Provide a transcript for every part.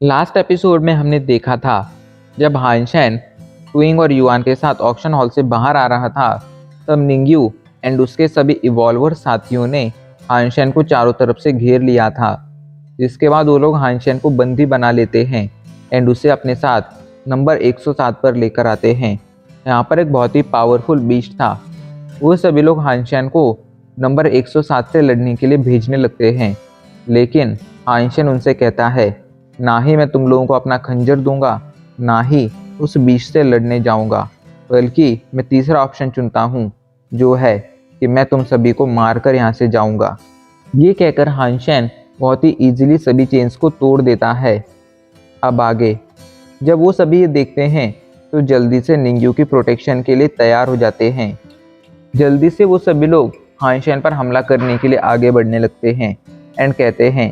Last episode में हमने देखा था जब हानशेन ट्विंग और युआन के साथ ऑक्शन हॉल से बाहर आ रहा था, तब निंग्यू एंड उसके सभी इवॉल्वर साथियों ने हानशेन को चारों तरफ से घेर लिया था। जिसके बाद वो लोग हानशेन को बंदी बना लेते हैं एंड उसे अपने साथ नंबर 107 पर लेकर आते हैं। यहाँ पर एक बहुत ही पावरफुल बीस्ट था। वो सभी लोग हानशेन को नंबर 107 से लड़ने के लिए भेजने लगते हैं, लेकिन हानशेन उनसे कहता है ना ही मैं तुम लोगों को अपना खंजर दूंगा, ना ही उस बीच से लड़ने जाऊंगा, बल्कि मैं तीसरा ऑप्शन चुनता हूँ, जो है कि मैं तुम सभी को मारकर यहाँ से जाऊंगा। ये कहकर हानशेन बहुत ही इजीली सभी चेन्स को तोड़ देता है। अब आगे जब वो सभी ये देखते हैं तो जल्दी से निंग्यू की प्रोटेक्शन के लिए तैयार हो जाते हैं। जल्दी से वो सभी लोग हानशेन पर हमला करने के लिए आगे बढ़ने लगते हैं एंड कहते हैं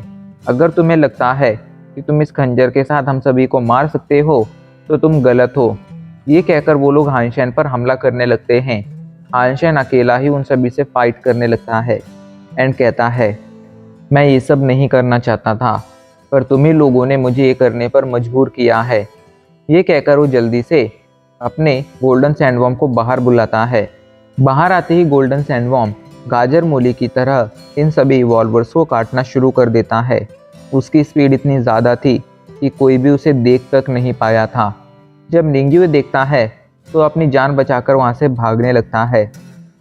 अगर तुम्हें लगता है कि तुम इस खंजर के साथ हम सभी को मार सकते हो तो तुम गलत हो। ये कहकर वो लोग हानशेन पर हमला करने लगते हैं। हानशेन अकेला ही उन सभी से फाइट करने लगता है एंड कहता है मैं ये सब नहीं करना चाहता था, पर तुम्ही लोगों ने मुझे ये करने पर मजबूर किया है। ये कहकर वो जल्दी से अपने गोल्डन सैंडवर्म को बाहर बुलाता है। बाहर आते ही गोल्डन सैंडवर्म गाजर मूली की तरह इन सभी इवॉल्वर्स को काटना शुरू कर देता है। उसकी स्पीड इतनी ज़्यादा थी कि कोई भी उसे देख तक नहीं पाया था। जब निंग्यू देखता है तो अपनी जान बचाकर वहाँ से भागने लगता है,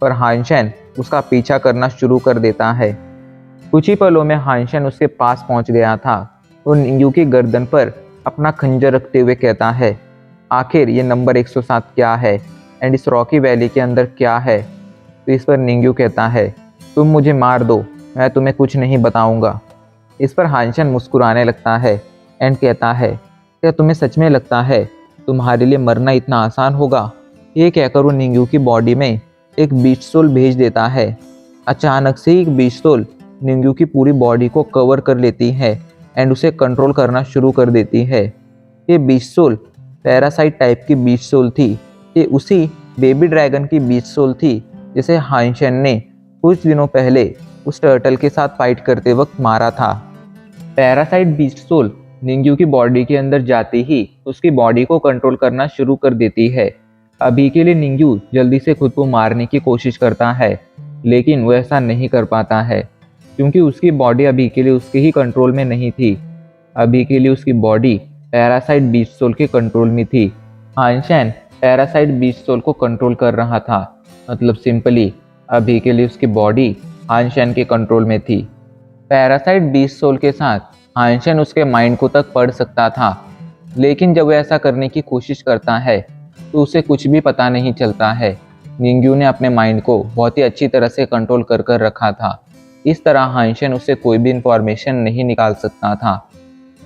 पर हानशेन उसका पीछा करना शुरू कर देता है। कुछ ही पलों में हानशेन उसके पास पहुँच गया था और निंग्यू की गर्दन पर अपना खंजर रखते हुए कहता है आखिर ये नंबर 107 क्या है एंड इस रॉकी वैली के अंदर क्या है। तो इस पर निंग्यू कहता है तुम मुझे मार दो, मैं तुम्हें कुछ नहीं बताऊंगा। इस पर हानशेन मुस्कुराने लगता है एंड कहता है क्या तुम्हें सच में लगता है तुम्हारे लिए मरना इतना आसान होगा। ये कहकर वो निंग्यू की बॉडी में एक बीस्ट सोल भेज देता है। अचानक से एक बीस्ट सोल निंग्यू की पूरी बॉडी को कवर कर लेती है एंड उसे कंट्रोल करना शुरू कर देती है। ये बीस्ट सोल पैरासाइट टाइप की बीस्ट सोल थी। ये उसी बेबी ड्रैगन की बीस्ट सोल थी जिसे हानशेन ने कुछ दिनों पहले उस टर्टल के साथ फाइट करते वक्त मारा था। पैरासाइट बीस्ट सोल निंग्यू की बॉडी के अंदर जाते ही उसकी बॉडी को कंट्रोल करना शुरू कर देती है। अभी के लिए निंग्यू जल्दी से खुद को मारने की कोशिश करता है, लेकिन वो ऐसा नहीं कर पाता है क्योंकि उसकी बॉडी अभी के लिए उसके ही कंट्रोल में नहीं थी। अभी के लिए उसकी बॉडी पैरासाइट बीस्ट सोल के कंट्रोल में थी। हानशेन पैरासाइट बीस्ट सोल को कंट्रोल कर रहा था, मतलब सिंपली अभी के लिए उसकी बॉडी हानशेन के कंट्रोल में थी। पैरासाइट बीस्ट सोल के साथ हानशेन उसके माइंड को तक पढ़ सकता था, लेकिन जब वह ऐसा करने की कोशिश करता है तो उसे कुछ भी पता नहीं चलता है। निंग्यू ने अपने माइंड को बहुत ही अच्छी तरह से कंट्रोल कर रखा था। इस तरह हानशेन उससे कोई भी इंफॉर्मेशन नहीं निकाल सकता था।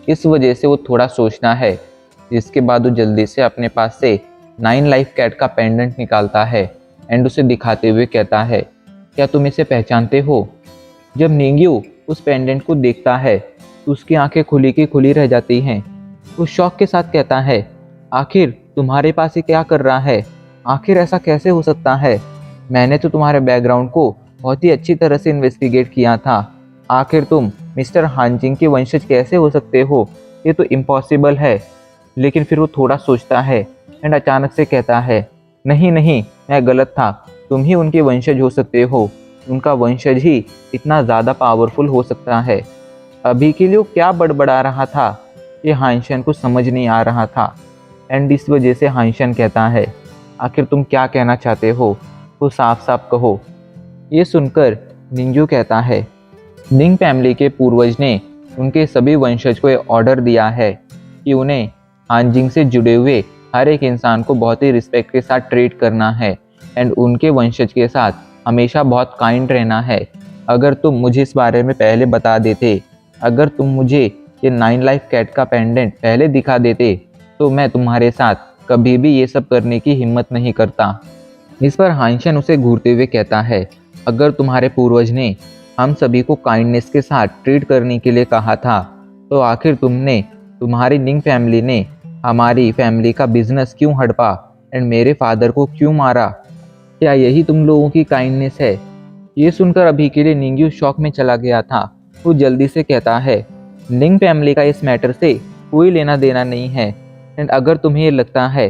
इस वजह से वो थोड़ा सोचता है, जिसके बाद वो जल्दी से अपने पास से 9 लाइफ कैट का पेंडेंट निकालता है एंड उसे दिखाते हुए कहता है क्या तुम इसे पहचानते हो। जब निंग्यू उस पेंडेंट को देखता है तो उसकी आंखें खुली की खुली रह जाती हैं। वो शौक के साथ कहता है आखिर तुम्हारे पास ये क्या कर रहा है, आखिर ऐसा कैसे हो सकता है। मैंने तो तुम्हारे बैकग्राउंड को बहुत ही अच्छी तरह से इन्वेस्टिगेट किया था। आखिर तुम मिस्टर हानजिंग के वंशज कैसे हो सकते हो, ये तो इम्पॉसिबल है। लेकिन फिर वो थोड़ा सोचता है एंड अचानक से कहता है नहीं नहीं, मैं गलत था, तुम ही उनके वंशज हो सकते हो। उनका वंशज ही इतना ज़्यादा पावरफुल हो सकता है। अभी के लिए वो क्या बड़बड़ा रहा था ये हानशेन को समझ नहीं आ रहा था एंड इस वजह से हानशेन कहता है आखिर तुम क्या कहना चाहते हो, वो साफ साफ कहो। ये सुनकर निंग्यू कहता है निंग फैमिली के पूर्वज ने उनके सभी वंशज को ये ऑर्डर दिया है कि उन्हें हानजिंग से जुड़े हुए हर एक इंसान को बहुत ही रिस्पेक्ट के साथ ट्रीट करना है एंड उनके वंशज के साथ हमेशा बहुत काइंड रहना है। अगर तुम मुझे इस बारे में पहले बता देते, अगर तुम मुझे ये 9 लाइफ कैट का पेंडेंट पहले दिखा देते, तो मैं तुम्हारे साथ कभी भी ये सब करने की हिम्मत नहीं करता। इस पर हानशेन उसे घूरते हुए कहता है अगर तुम्हारे पूर्वज ने हम सभी को काइंडनेस के साथ ट्रीट करने के लिए कहा था, तो आखिर तुम्हारी निंग फैमिली ने हमारी फैमिली का बिजनेस क्यों हड़पा एंड मेरे फादर को क्यों मारा। क्या यही तुम लोगों की काइंडनेस है। ये सुनकर अभी के लिए निंग्यू शॉक में चला गया था। वो जल्दी से कहता है निंग फैमिली का इस मैटर से कोई लेना देना नहीं है। एंड अगर तुम्हें ये लगता है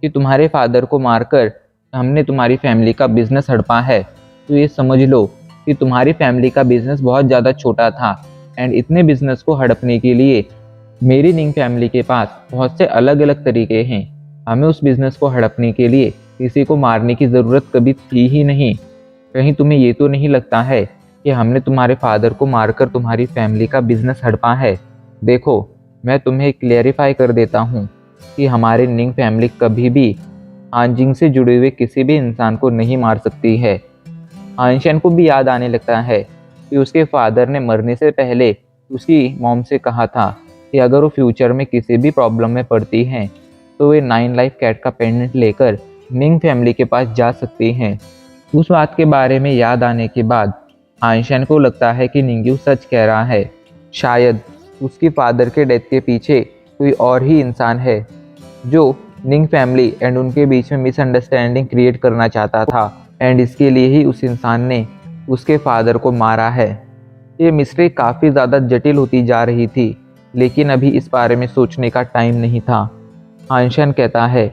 कि तुम्हारे फादर को मारकर हमने तुम्हारी फैमिली का बिजनेस हड़पा है, तो ये समझ लो कि तुम्हारी फैमिली का बिजनेस बहुत ज़्यादा छोटा था। एंड इतने बिजनेस को हड़पने के लिए मेरी निंग फैमिली के पास बहुत से अलग अलग तरीके हैं। हमें उस बिजनेस को हड़पने के लिए किसी को मारने की ज़रूरत कभी थी ही नहीं। कहीं तुम्हें ये तो नहीं लगता है कि हमने तुम्हारे फादर को मारकर तुम्हारी फैमिली का बिजनेस हड़पा है? देखो, मैं तुम्हें क्लेरिफाई कर देता हूँ कि हमारी निंग फैमिली कभी भी हानजिंग से जुड़े हुए किसी भी इंसान को नहीं मार सकती है। हानशेन को भी याद आने लगता है कि उसके फादर ने मरने से पहले उसकी मॉम से कहा था कि अगर वो फ्यूचर में किसी भी प्रॉब्लम में पड़ती हैं तो वे 9 लाइफ कैट का पेंडेंट लेकर निंग फैमिली के पास जा सकती हैं। उस बात के बारे में याद आने के बाद हानशेन को लगता है कि निंग्यू सच कह रहा है। शायद उसके फादर के डेथ के पीछे कोई और ही इंसान है जो निंग फैमिली एंड उनके बीच में मिसअंडरस्टैंडिंग क्रिएट करना चाहता था, एंड इसके लिए ही उस इंसान ने उसके फादर को मारा है। ये मिस्ट्री काफ़ी ज़्यादा जटिल होती जा रही थी, लेकिन अभी इस बारे में सोचने का टाइम नहीं था। हानशेन कहता है,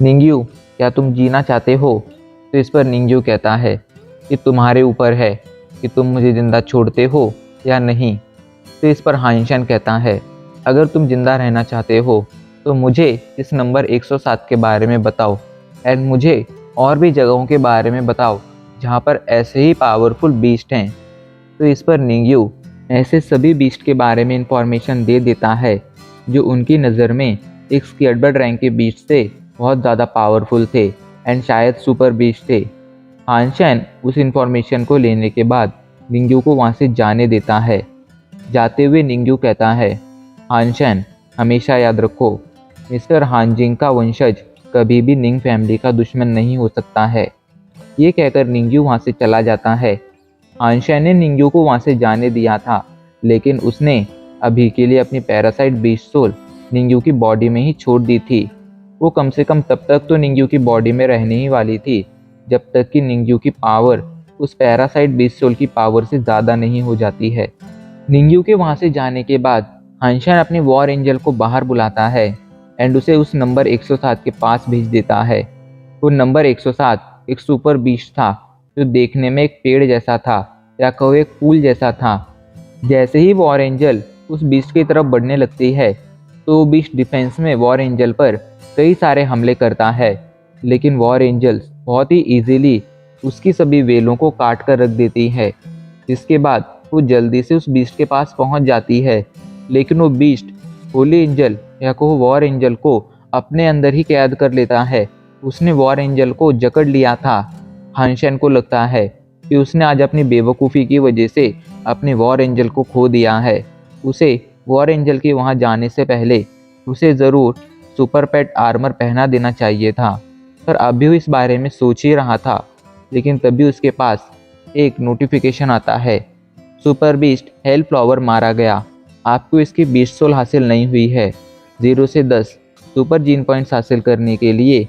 निंग्यू क्या तुम जीना चाहते हो? तो इस पर निंग्यू कहता है कि तुम्हारे ऊपर है कि तुम मुझे ज़िंदा छोड़ते हो या नहीं। तो इस पर हानशेन कहता है, अगर तुम ज़िंदा रहना चाहते हो तो मुझे इस नंबर 107 के बारे में बताओ, एंड मुझे और भी जगहों के बारे में बताओ जहाँ पर ऐसे ही पावरफुल बीस्ट हैं। तो इस पर निंग्यू ऐसे सभी बीस्ट के बारे में इंफॉर्मेशन दे देता है जो उनकी नज़र में एक स्केर्डबर्ड रैंक के बीस्ट से बहुत ज़्यादा पावरफुल थे एंड शायद सुपर बीस्ट थे। हानशेन उस इंफॉर्मेशन को लेने के बाद निंग्यू को वहाँ से जाने देता है। जाते हुए निंग्यू कहता है, हानशेन हमेशा याद रखो, मिस्टर हानजिंग का वंशज कभी भी निंग फैमिली का दुश्मन नहीं हो सकता है। ये कहकर निंग्यू वहाँ से चला जाता है। हानशेन ने निंग्यू को वहाँ से जाने दिया था, लेकिन उसने अभी के लिए अपनी पैरासाइट बीस्ट सोल निंग्यू की बॉडी में ही छोड़ दी थी। वो कम से कम तब तक तो निंग्यू की बॉडी में रहने ही वाली थी जब तक कि निंग्यू की पावर उस पैरासाइट बीस्ट सोल की पावर से ज़्यादा नहीं हो जाती है। निंग्यू के वहाँ से जाने के बाद हानशेन अपने वॉर एंजल को बाहर बुलाता है एंड उसे उस नंबर 107 के पास भेज देता है। वो नंबर 107 एक सुपर बीस्ट था जो देखने में एक पेड़ जैसा था या कहो एक फूल जैसा था। जैसे ही वॉर एंजल उस बीस्ट की तरफ बढ़ने लगती है तो वो बीस्ट डिफेंस में वॉर एंजल पर कई सारे हमले करता है, लेकिन वॉर एंजल बहुत ही इजीली उसकी सभी वेलों को काट कर रख देती है। जिसके बाद वो जल्दी से उस बीस्ट के पास पहुंच जाती है, लेकिन वो बीस्ट होली एंजल या को वॉर एंजल को अपने अंदर ही कैद कर लेता है। उसने वॉर एंजल को जकड़ लिया था। हानशेन को लगता है कि उसने आज अपनी बेवकूफ़ी की वजह से अपने वॉर एंजल को खो दिया है। उसे वॉर एंजल के वहाँ जाने से पहले उसे ज़रूर सुपर पेट आर्मर पहना देना चाहिए था, पर अभी वो इस बारे में सोच ही रहा था, लेकिन तभी उसके पास एक नोटिफिकेशन आता है, सुपर बीस्ट हेल फ्लावर मारा गया, आपको इसकी बीस्ट सोल हासिल नहीं हुई है। 0 से 10 सुपर जीन पॉइंट्स हासिल करने के लिए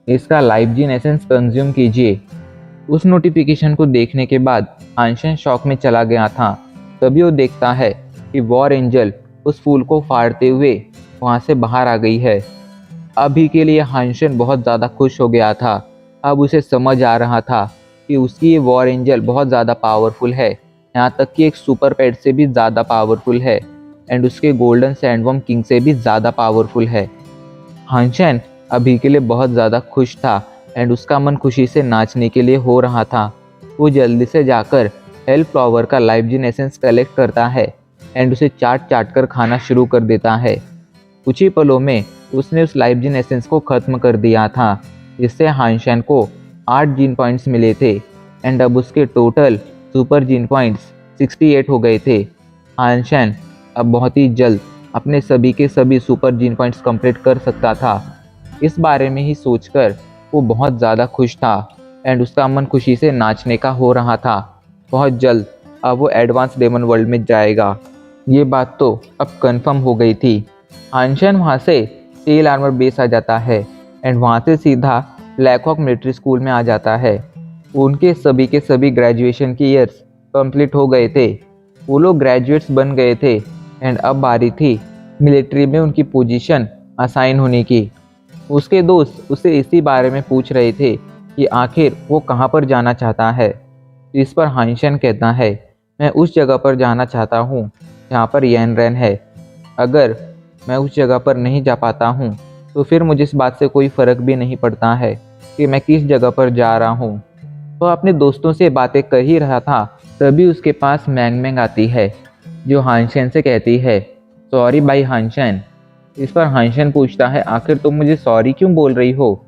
इसका लाइफ जीन एसेंस कंज्यूम कीजिए। उस नोटिफिकेशन को देखने के बाद हानशेन शॉक में चला गया था। तभी वो देखता है कि वॉर एंजल उस फूल को फाड़ते हुए वहाँ से बाहर आ गई है। अभी के लिए हानशेन बहुत ज़्यादा खुश हो गया था। अब उसे समझ आ रहा था कि उसकी ये वॉर एंजल बहुत ज़्यादा पावरफुल है, यहाँ तक कि एक सुपर पेट से भी ज़्यादा पावरफुल है एंड उसके गोल्डन सैंडवर्म किंग से भी ज़्यादा पावरफुल है। हानशेन अभी के लिए बहुत ज़्यादा खुश था एंड उसका मन खुशी से नाचने के लिए हो रहा था। वो जल्दी से जाकर हेल फ्लावर का लाइफ जीन एसेंस कलेक्ट करता है एंड उसे चाट चाट कर खाना शुरू कर देता है। कुछ ही पलों में उसने उस लाइफ जीन एसेंस को ख़त्म कर दिया था, जिससे हानशेन को 8 जीन पॉइंट्स मिले थे एंड अब उसके टोटल सुपर जीन पॉइंट्स 68 हो गए थे। हानशेन अब बहुत ही जल्द अपने सभी के सभी सुपर जीन पॉइंट्स कंप्लीट कर सकता था। इस बारे में ही सोचकर वो बहुत ज़्यादा खुश था एंड उसका मन खुशी से नाचने का हो रहा था। बहुत जल्द अब वो एडवांस डेमन वर्ल्ड में जाएगा, ये बात तो अब कंफर्म हो गई थी। हानशेन वहाँ से स्टील आर्मर बेस आ जाता है एंड वहाँ से सीधा ब्लैक हॉक मिलिट्री स्कूल में आ जाता है। उनके सभी के सभी ग्रेजुएशन की ईयर्स कंप्लीट हो गए थे, वो लोग ग्रेजुएट्स बन गए थे एंड अब बारी थी मिलिट्री में उनकी पोजीशन असाइन होने की। उसके दोस्त उसे इसी बारे में पूछ रहे थे कि आखिर वो कहाँ पर जाना चाहता है। इस पर हाइंशन कहता है, मैं उस जगह पर जाना चाहता हूँ जहाँ पर येन रेन है। अगर मैं उस जगह पर नहीं जा पाता हूँ तो फिर मुझे इस बात से कोई फ़र्क भी नहीं पड़ता है कि मैं किस जगह पर जा रहा हूँ। तो अपने दोस्तों से बातें कर ही रहा था, तभी उसके पास मैंग मैंग आती है, जो हानशेन से कहती है, सॉरी भाई हानशेन। इस पर हानशेन पूछता है, आखिर तुम मुझे सॉरी क्यों बोल रही हो?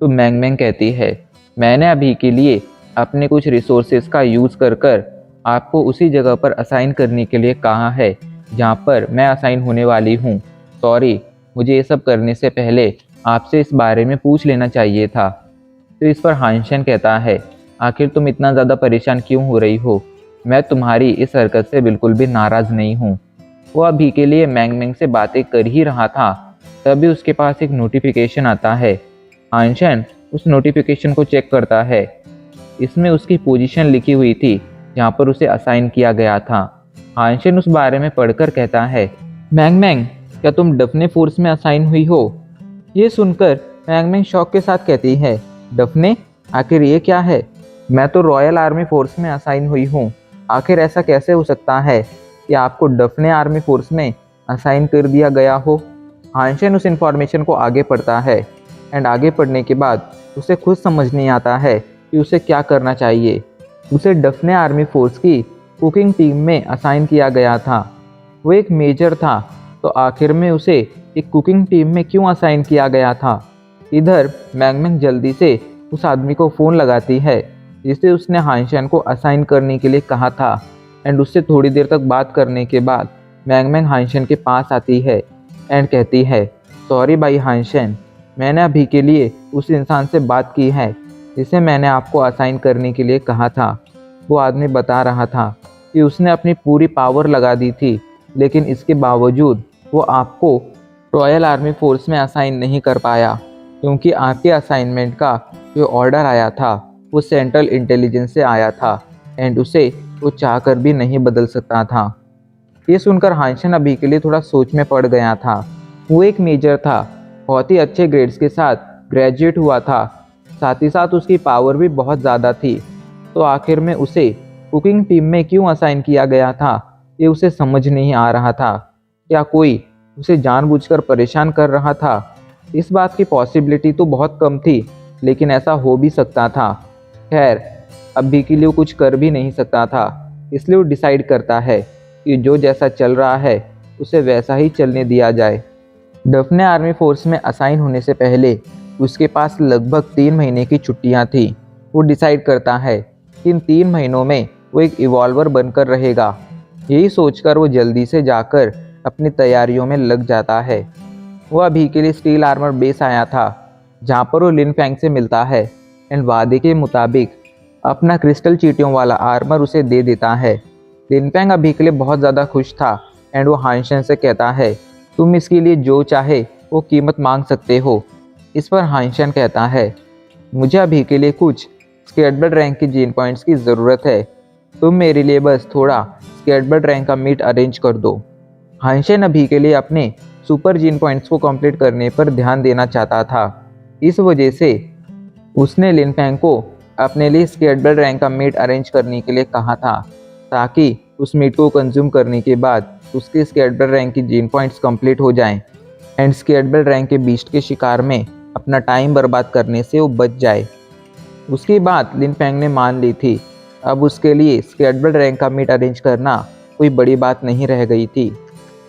तो मैंग मैंग कहती है, मैंने अभी के लिए अपने कुछ रिसोर्सेज का यूज़ कर कर आपको उसी जगह पर असाइन करने के लिए कहा है जहाँ पर मैं असाइन होने वाली हूँ। सॉरी, मुझे ये सब करने से पहले आपसे इस बारे में पूछ लेना चाहिए था। तो इस पर हानशेन कहता है, आखिर तुम इतना ज़्यादा परेशान क्यों हो रही हो? मैं तुम्हारी इस हरकत से बिल्कुल भी नाराज़ नहीं हूँ। वो अभी के लिए मैंग मैंग से बातें कर ही रहा था, तभी उसके पास एक नोटिफिकेशन आता है। हानशेन उस नोटिफिकेशन को चेक करता है। इसमें उसकी पोजीशन लिखी हुई थी जहाँ पर उसे असाइन किया गया था। हानशेन उस बारे में पढ़कर कहता है, मैंग मैंग, क्या तुम डफने फोर्स में असाइन हुई हो? ये सुनकर मैंग मैंग शौक के साथ कहती है, डफने? आखिर ये क्या है? मैं तो रॉयल आर्मी फोर्स में असाइन हुई हूँ। आखिर ऐसा कैसे हो सकता है कि आपको डफने आर्मी फोर्स में असाइन कर दिया गया हो? हानशेन उस इंफॉर्मेशन को आगे पढ़ता है एंड आगे पढ़ने के बाद उसे खुद समझ नहीं आता है कि उसे क्या करना चाहिए। उसे डफने आर्मी फोर्स की कुकिंग टीम में असाइन किया गया था। वो एक मेजर था, तो आखिर में उसे एक कुकिंग टीम में क्यों असाइन किया गया था? इधर मैंग मैंग जल्दी से उस आदमी को फ़ोन लगाती है जिसे उसने हानशेन को असाइन करने के लिए कहा था एंड उससे थोड़ी देर तक बात करने के बाद मैंग मैंग हानशेन के पास आती है एंड कहती है, सॉरी भाई हानशेन, मैंने अभी के लिए उस इंसान से बात की है जिसे मैंने आपको असाइन करने के लिए कहा था। वो आदमी बता रहा था कि उसने अपनी पूरी पावर लगा दी थी, लेकिन इसके बावजूद वो आपको रॉयल आर्मी फोर्स में असाइन नहीं कर पाया, क्योंकि आपके असाइनमेंट का जो ऑर्डर आया था वो सेंट्रल इंटेलिजेंस से आया था एंड उसे वो चाहकर भी नहीं बदल सकता था। ये सुनकर हानशेन अभी के लिए थोड़ा सोच में पड़ गया था। वो एक मेजर था, बहुत ही अच्छे ग्रेड्स के साथ ग्रेजुएट हुआ था, साथ ही साथ उसकी पावर भी बहुत ज़्यादा थी। तो आखिर में उसे कुकिंग टीम में क्यों असाइन किया गया था, ये उसे समझ नहीं आ रहा था। क्या कोई उसे जानबूझकर परेशान कर रहा था? इस बात की पॉसिबिलिटी तो बहुत कम थी, लेकिन ऐसा हो भी सकता था। खैर, अभी के लिए वो कुछ कर भी नहीं सकता था, इसलिए वो डिसाइड करता है कि जो जैसा चल रहा है उसे वैसा ही चलने दिया जाए। डफने आर्मी फोर्स में असाइन होने से पहले उसके पास लगभग 3 महीने की छुट्टियां थी। वो डिसाइड करता है कि इन 3 महीनों में वो एक इवॉल्वर बनकर रहेगा। यही सोचकर वो जल्दी से जाकर अपनी तैयारियों में लग जाता है। वो अभी के लिए स्टील आर्मर बेस आया था, जहाँ पर वो लिन फैंग से मिलता है एंड वादे के मुताबिक अपना क्रिस्टल चींटियों वाला आर्मर उसे दे देता है। लिन फैंग अभी के लिए बहुत ज़्यादा खुश था एंड वो हानशेन से कहता है, तुम इसके लिए जो चाहे वो कीमत मांग सकते हो। इस पर हानशेन कहता है, मुझे अभी के लिए कुछ स्केटबर्ड रैंक के जीन पॉइंट्स की ज़रूरत है, तुम मेरे लिए बस थोड़ा स्केटबर्ड रैंक का मीट अरेंज कर दो। हानशेन अभी के लिए अपने सुपर जीन पॉइंट्स को कंप्लीट करने पर ध्यान देना चाहता था। इस वजह से उसने लिन फैंग को अपने लिए स्केटबर्ड रैंक का मीट अरेंज करने के लिए कहा था, ताकि उस मीट को कंज्यूम करने के बाद उसके स्केटबर्ड रैंक की जीन पॉइंट्स कंप्लीट हो जाएं एंड स्केटबर्ड रैंक के बीस्ट के शिकार में अपना टाइम बर्बाद करने से वो बच जाए। उसकी बात लिन फैंग ने मान ली थी। अब उसके लिए स्केटबर्ड रैंक का मीट अरेंज करना कोई बड़ी बात नहीं रह गई थी।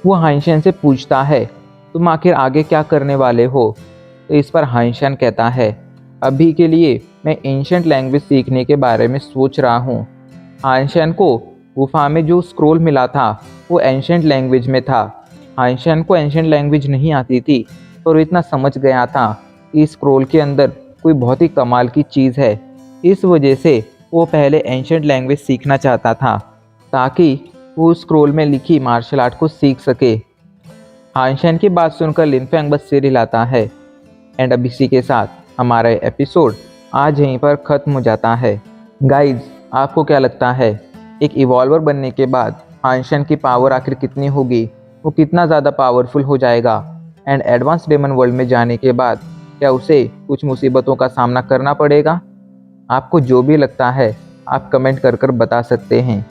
वो हानशेन से पूछता है, तुम आखिर आगे क्या करने वाले हो? तो इस पर हानशेन कहता है, अभी के लिए मैं एंशिएंट लैंग्वेज सीखने के बारे में सोच रहा हूँ। हानशेन को गुफा में जो स्क्रोल मिला था वो एंशिएंट लैंग्वेज में था। हानशेन को एंशिएंट लैंग्वेज नहीं आती थी, पर वो इतना समझ गया था कि स्क्रोल के अंदर कोई बहुत ही कमाल की चीज़ है। इस वजह से वो पहले एंशिएंट लैंग्वेज सीखना चाहता था, ताकि वो स्क्रोल में लिखी मार्शल आर्ट को सीख सके। हानशेन की बात सुनकर लिन फैंग बस सिर हिलाता है एंड अब इसी के साथ हमारा एपिसोड आज यहीं पर ख़त्म हो जाता है। गाइज, आपको क्या लगता है एक इवॉल्वर बनने के बाद हानशेन की पावर आखिर कितनी होगी? वो कितना ज़्यादा पावरफुल हो जाएगा एंड एडवांस डेमन वर्ल्ड में जाने के बाद क्या उसे कुछ मुसीबतों का सामना करना पड़ेगा। आपको जो भी लगता है आप कमेंट कर बता सकते हैं।